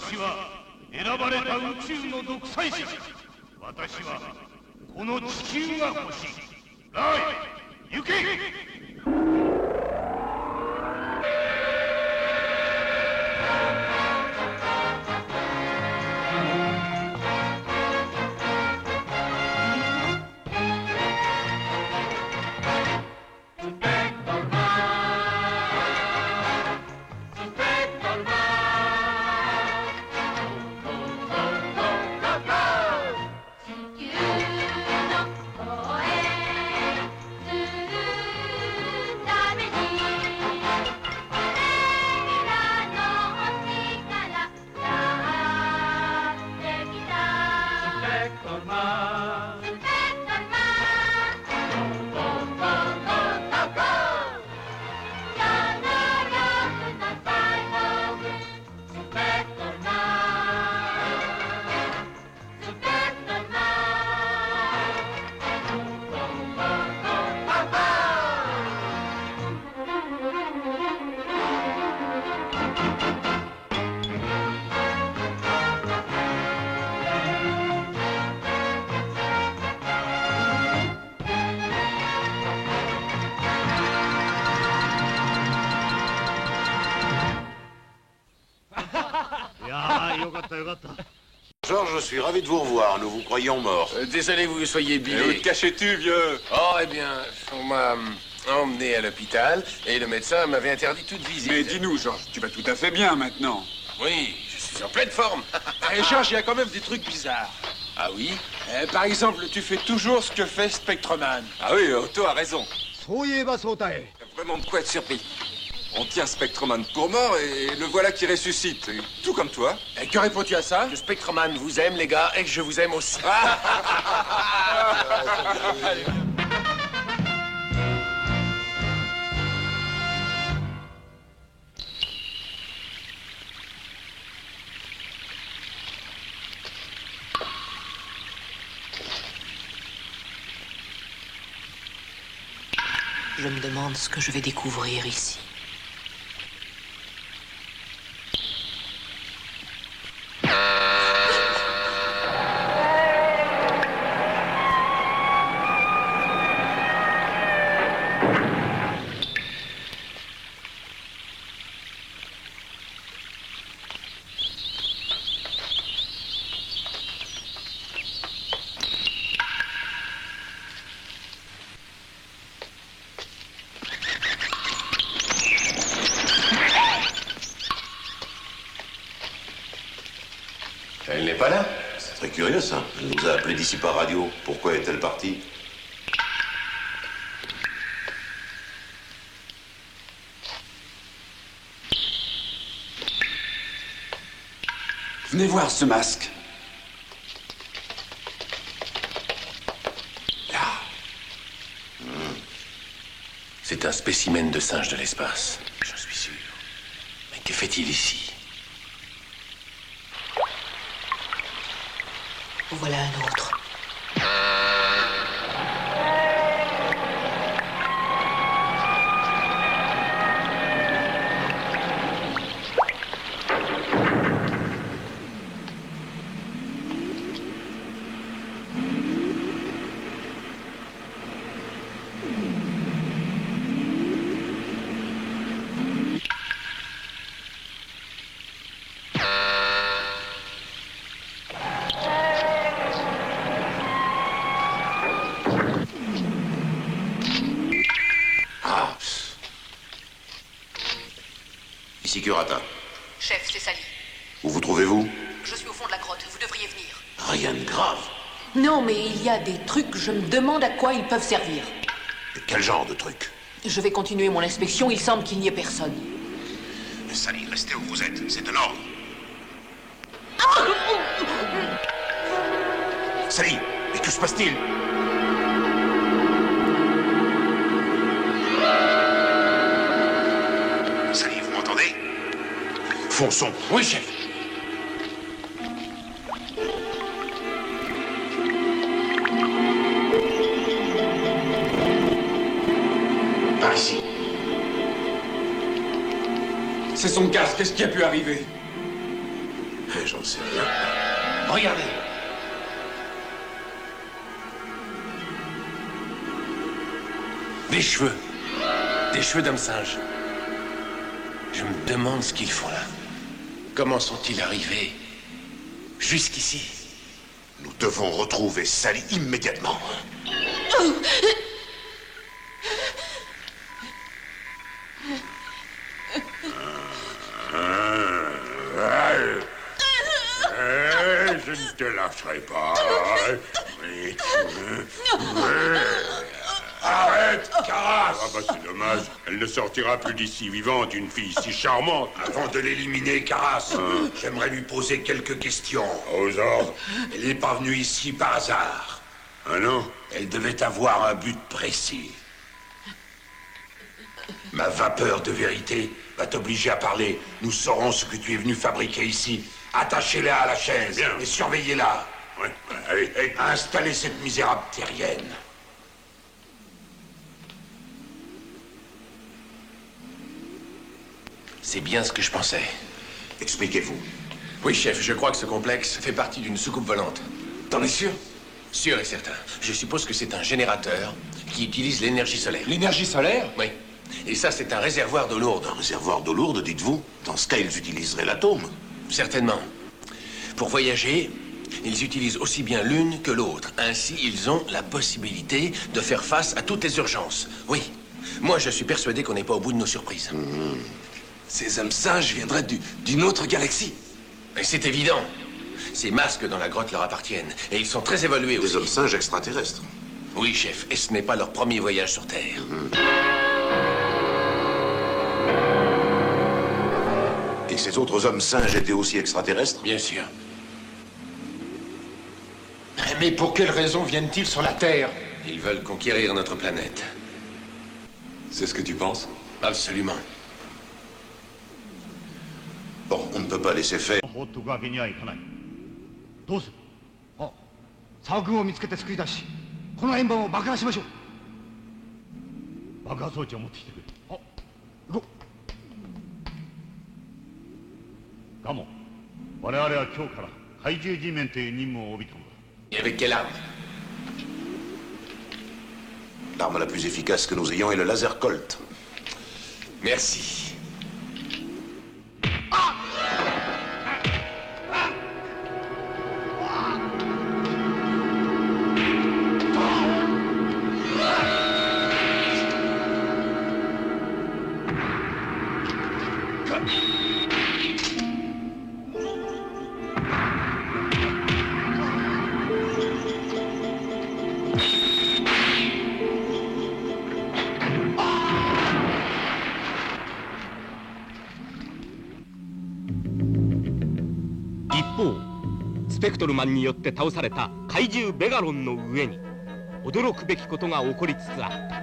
私は選ばれた宇宙の独裁者。私はこの地球が欲しい。ライ、行け。Georges, je suis ravi de vous revoir. Nous vous croyions mort. Désolé que vous soyez bilé. Où te caches-tu, vieux? Oh, eh bien, on m'a emmené à l'hôpital et le médecin m'avait interdit toute visite. Mais dis-nous, Georges, tu vas tout à fait bien maintenant. Oui, je suis en pleine forme. Et Georges, il y a quand même des trucs bizarres. Ah oui? Par exemple, tu fais toujours ce que fait Spectreman. Ah oui, Otto a raison. T'as Vraiment de quoi être surpris. On tient Spectreman pour mort et le voilà qui ressuscite. Tout comme toi. Et que réponds-tu à ça? Que Spectreman vous aime, les gars, et que je vous aime aussi. Je me demande ce que je vais découvrir ici. Elle n'est pas là. C'est très curieux, ça. Elle nous a appelés d'ici par radio. Pourquoi est-elle partie? Venez voir ce masque. Là. C'est un spécimen de singe de l'espace, j'en suis sûr. Mais que fait-il ici? Voilà un autre. Ici Curata. Chef, c'est Sally. Où vous trouvez-vous? Je suis au fond de la grotte. Vous devriez venir. Rien de grave. Non, mais il y a des trucs, je me demande à quoi ils peuvent servir. Et quel genre de truc? Je vais continuer mon inspection, il semble qu'il n'y ait personne. Sally, restez où vous êtes. C'est de l'ordre. Sally, mais que se passe-t-il? Sally, vous m'entendez? Fonçons. Oui, chef. Par ici. C'est son casque, qu'est-ce qui a pu arriver? J'en sais rien. Regardez. Des cheveux. Des cheveux d'homme singe. Je me demande ce qu'ils font là. Comment sont-ils arrivés jusqu'ici? Nous devons retrouver Sally immédiatement. Je ne te lâcherai pas. Arrête, Caras! Ah bah c'est dommage. Elle ne sortira plus d'ici vivante, une fille si charmante. Avant de l'éliminer, Caras, j'aimerais lui poser quelques questions. Aux ordres. Elle n'est pas venue ici par hasard. Ah non? Elle devait avoir un but précis. Ma vapeur de vérité va t'obliger à parler. Nous saurons ce que tu es venu fabriquer ici. Attachez-la à la chaise. Bien. Et surveillez-la. Ouais, allez, allez. Installez cette misérable terrienne. C'est bien ce que je pensais. Expliquez-vous. Oui, chef, je crois que ce complexe fait partie d'une soucoupe volante. T'en es sûr? Sûr et certain. Je suppose que c'est un générateur qui utilise l'énergie solaire. L'énergie solaire? Oui. Et ça, c'est un réservoir d'eau lourde. Un réservoir d'eau lourde, dites-vous? Dans ce cas, ils utiliseraient l'atome. Certainement. Pour voyager, ils utilisent aussi bien l'une que l'autre. Ainsi, ils ont la possibilité de faire face à toutes les urgences. Oui. Moi, je suis persuadé qu'on n'est pas au bout de nos surprises. Ces hommes singes viendraient d'une autre galaxie. Et c'est évident. Ces masques dans la grotte leur appartiennent. Et ils sont très évolués aussi. Des hommes singes extraterrestres. Oui, chef. Et ce n'est pas leur premier voyage sur Terre. Et ces autres hommes singes étaient aussi extraterrestres? Bien sûr. Mais pour quelle raison viennent-ils sur la Terre? Ils veulent conquérir notre planète. C'est ce que tu penses? Absolument. Bon, on ne peut pas laisser faire. 放っておくわけにはいかない。どうする？あ、サークルを見つけて救い出し、この円盤を爆破しましょう。爆破装置を持ってきてくれ。あ、行こう。ガモン、我々は今日から怪獣 G メンという任務を帯びたのだ。 Et avec quelle arme? L'arme la plus efficace que nous ayons est le laser Colt. Merci.一方スペクトルマンによって倒された怪獣ベガロンの上に驚くべきことが起こりつつあった。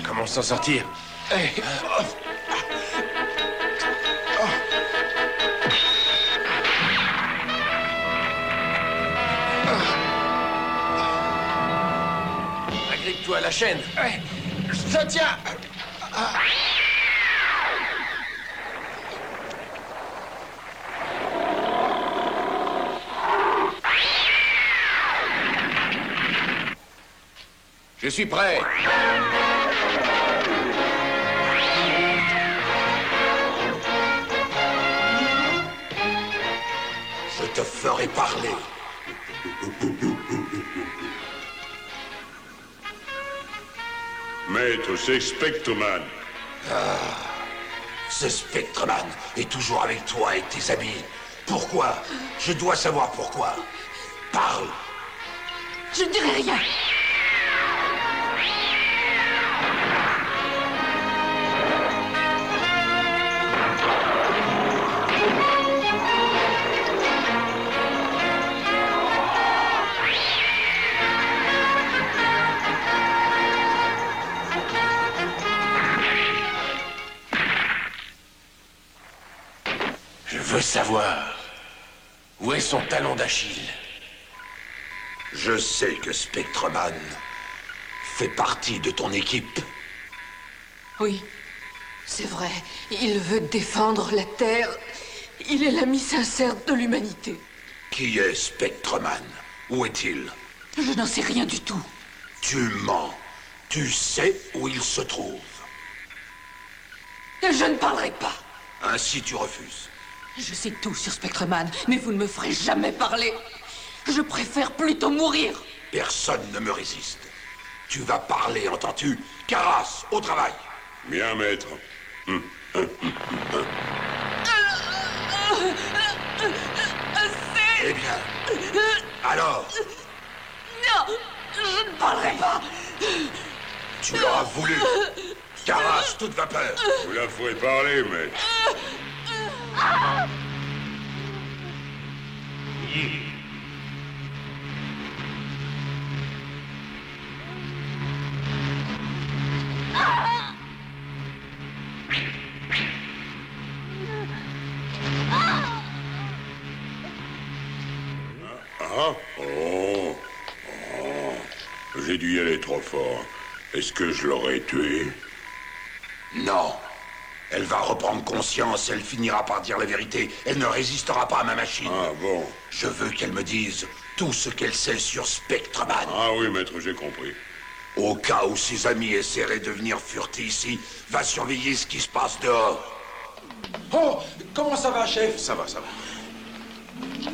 Comment s'en sortir? Tiens-toi à la chaîne. Ouais, je tiens. Je suis prêt. Je te ferai parler. Maître, c'est Spectreman. Ce Spectreman est toujours avec toi et tes amis. Pourquoi? Je dois savoir pourquoi. Parle. Je ne dirai rien. Je veux savoir où est son talon d'Achille. Je sais que Spectreman fait partie de ton équipe. Oui, c'est vrai. Il veut défendre la Terre. Il est l'ami sincère de l'humanité. Qui est Spectreman? Où est-il? Je n'en sais rien du tout. Tu mens. Tu sais où il se trouve. Et je ne parlerai pas. Ainsi tu refuses. Je sais tout sur Spectreman, mais vous ne me ferez jamais parler. Je préfère plutôt mourir. Personne ne me résiste. Tu vas parler, entends-tu? Caras, au travail. Bien, maître. Eh bien, alors, Non, je ne parlerai pas. tu l'auras voulu. Caras, toute vapeur. Vous la ferez parler, maître. J'ai dû y aller trop fort. Est-ce que je l'aurais tué? Non. Elle va reprendre conscience, elle finira par dire la vérité. Elle ne résistera pas à ma machine. Ah bon? Je veux qu'elle me dise tout ce qu'elle sait sur Spectreman. Ah oui, maître, j'ai compris. Au cas où ses amis essaieraient de venir fureter ici, va surveiller ce qui se passe dehors. Oh, comment ça va, chef? Ça va, ça va.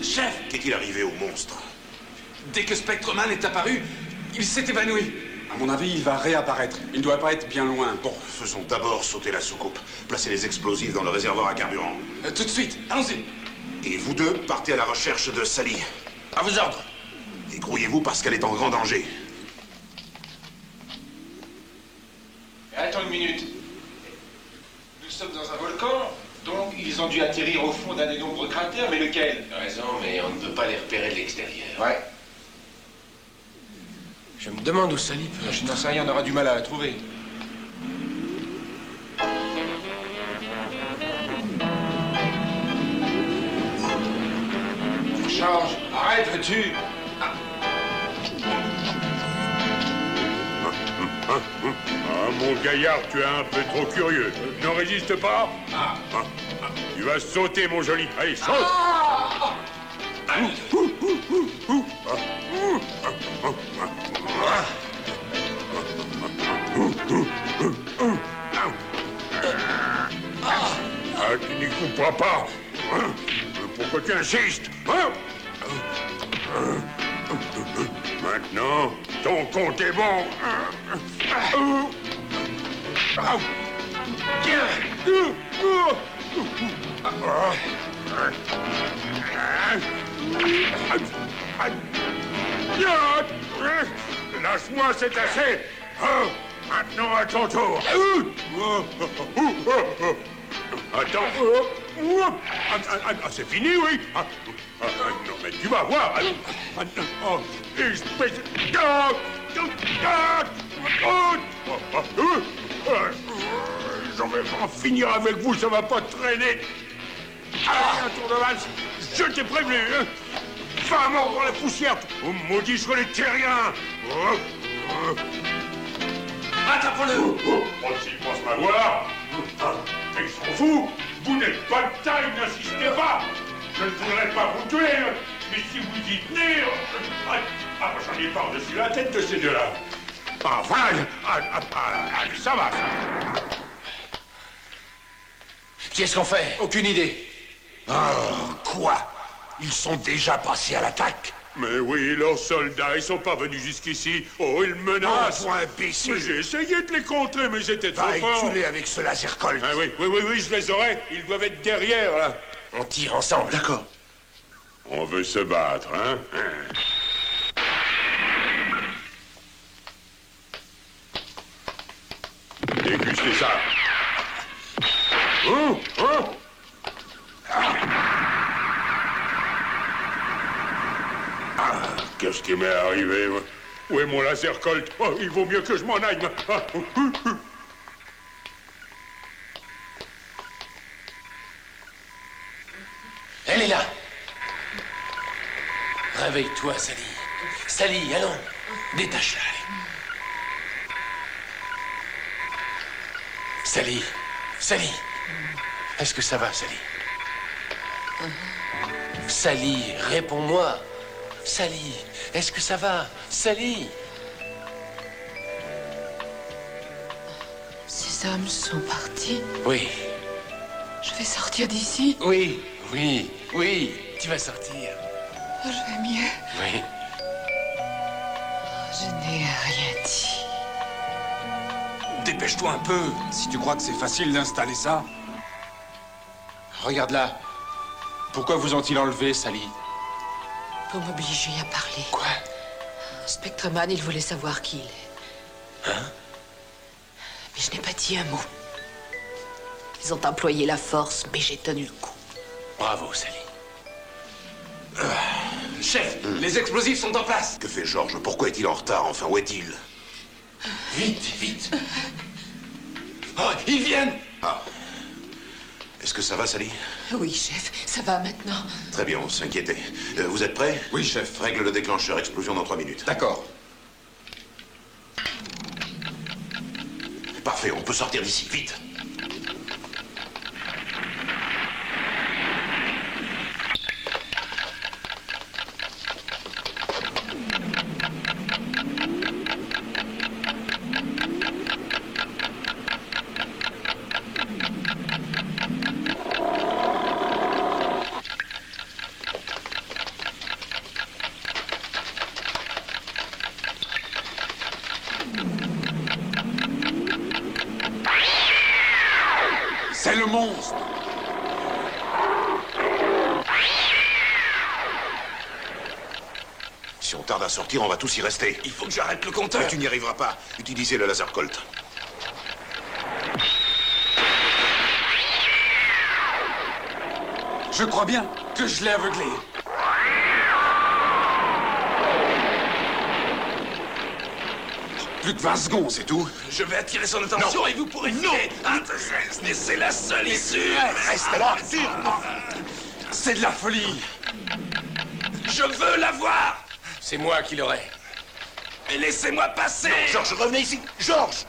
Chef, Qu'est-il arrivé au monstre? dès que Spectreman est apparu, il s'est évanoui. À mon avis, il va réapparaître. Il doit pas être bien loin. Bon, faisons d'abord sauter la soucoupe. Placez les explosifs dans le réservoir à carburant. Tout de suite, allons-y. Et vous deux, partez à la recherche de Sally. À vos ordres. Et grouillez-vous parce qu'elle est en grand danger. Attends une minute. Nous sommes dans un volcan, donc ils ont dû atterrir au fond d'un des nombreux cratères, mais lequel? T'as raison, mais on ne peut pas les repérer de l'extérieur. Ouais. Je me demande où Sally peut... Je n'en sais rien, on aura du mal à la trouver. Change. Arrête, veux-tu? Ah, mon gaillard, tu es un peu trop curieux. Ne résiste pas. Tu vas sauter, mon joli. Allez, saute. Ah, tu n'y couperas pas. Pourquoi tu insistes, hein? Maintenant, ton compte est bon. Lâche-moi, c'est assez. Maintenant, à ton tour. Attends. C'est fini, oui. Non, mais tu vas voir. Espèce j'en vais pas en finir avec vous, ça va pas traîner. Allez, un tour de valse. Je t'ai prévenu, hein. Va mordre la poussière. Oh, maudit sur les terriens. Attrapons-le. S'il pense m'avoir, mais il s'en fout. Vous n'êtes pas de taille, n'insistez pas. Je ne voudrais pas vous tuer, mais si vous y tenez... j'en ai par-dessus la tête de ces deux-là. Enfin, ça va, ça. Qu'est-ce qu'on fait? Aucune idée. Quoi? Ils sont déjà passés à l'attaque? Mais oui, leurs soldats, ils sont pas venus jusqu'ici. Oh, ils menacent. Oh, imbécile. J'ai essayé de les contrer, mais j'étais trop fort. Va les avec ce laser Colt. Ah oui, je les aurai. Ils doivent être derrière, là. On tire ensemble. D'accord. On veut se battre, hein? Dégustez ça. Qu'est-ce qui m'est arrivé? Où est mon laser Colt? Oh, il vaut mieux que je m'en aille. Elle est là. Réveille-toi, Sally. Sally, allons. Détache-la. Sally. Sally. Est-ce que ça va, Sally? Sally, réponds-moi. Sally, est-ce que ça va? Sally. Ces hommes sont partis. Oui. Je vais sortir d'ici. Oui, tu vas sortir. Je vais mieux. Oui. Je n'ai rien dit. Dépêche-toi un peu, si tu crois que c'est facile d'installer ça. Regarde là. Pourquoi vous ont-ils enlevé, Sally? Pour m'obliger à parler. Quoi? Spectreman, il voulait savoir qui il est. Hein? Mais je n'ai pas dit un mot. Ils ont employé la force, mais j'ai tenu le coup. Bravo, Sally. Chef, les explosifs sont en place. Que fait Georges? Pourquoi est-il en retard? Enfin, où est-il? Vite. Oh, ils viennent. Ah. Est-ce que ça va, Sally? Oui, chef, ça va maintenant. Très bien, on s'inquiétait. Vous êtes prêts? Oui, chef. Règle le déclencheur, explosion dans 3 minutes. D'accord. Parfait, on peut sortir d'ici, vite. C'est le monstre! Si on tarde à sortir, on va tous y rester. Il faut que j'arrête le compteur. Mais tu n'y arriveras pas. Utilisez le laser Colt. Je crois bien que je l'ai aveuglé. Plus que 20 secondes, c'est tout. Je vais attirer son attention et vous pourrez... Non. C'est la seule issue. Reste là. C'est de la folie. Je veux la voir. C'est moi qui l'aurai. Mais laissez-moi passer. Non, Georges, revenez ici. Georges!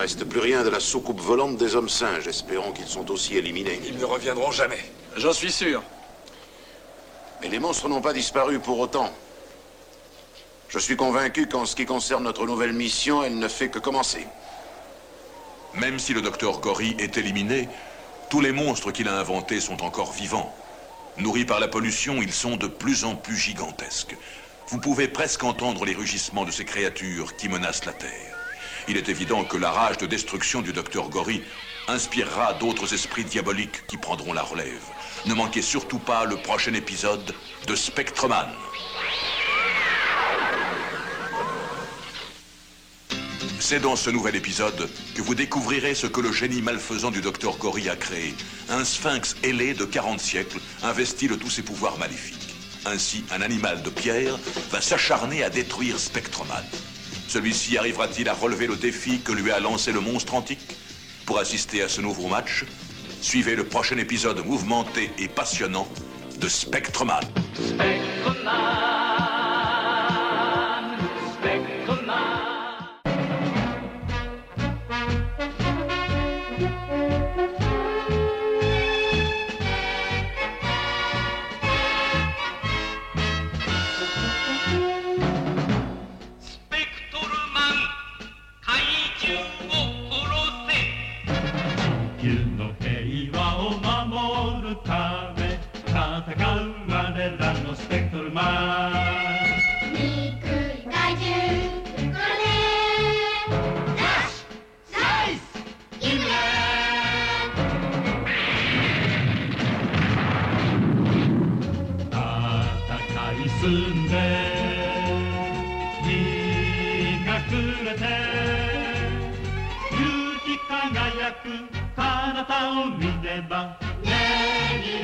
reste plus rien de la soucoupe volante des hommes singes. Espérons qu'ils sont aussi éliminés. Ils ne reviendront jamais. J'en suis sûr. Mais les monstres n'ont pas disparu pour autant. Je suis convaincu qu'en ce qui concerne notre nouvelle mission, elle ne fait que commencer. Même si le docteur Gory est éliminé, tous les monstres qu'il a inventés sont encore vivants. Nourris par la pollution, ils sont de plus en plus gigantesques. Vous pouvez presque entendre les rugissements de ces créatures qui menacent la Terre. Il est évident que la rage de destruction du docteur Gory inspirera d'autres esprits diaboliques qui prendront la relève. Ne manquez surtout pas le prochain épisode de Spectreman. C'est dans ce nouvel épisode que vous découvrirez ce que le génie malfaisant du docteur Gory a créé. Un sphinx ailé de 40 siècles, investi de tous ses pouvoirs maléfiques. Ainsi, un animal de pierre va s'acharner à détruire Spectreman. Celui-ci arrivera-t-il à relever le défi que lui a lancé le monstre antique? Pour assister à ce nouveau match, suivez le prochain épisode mouvementé et passionnant de Spectreman. Many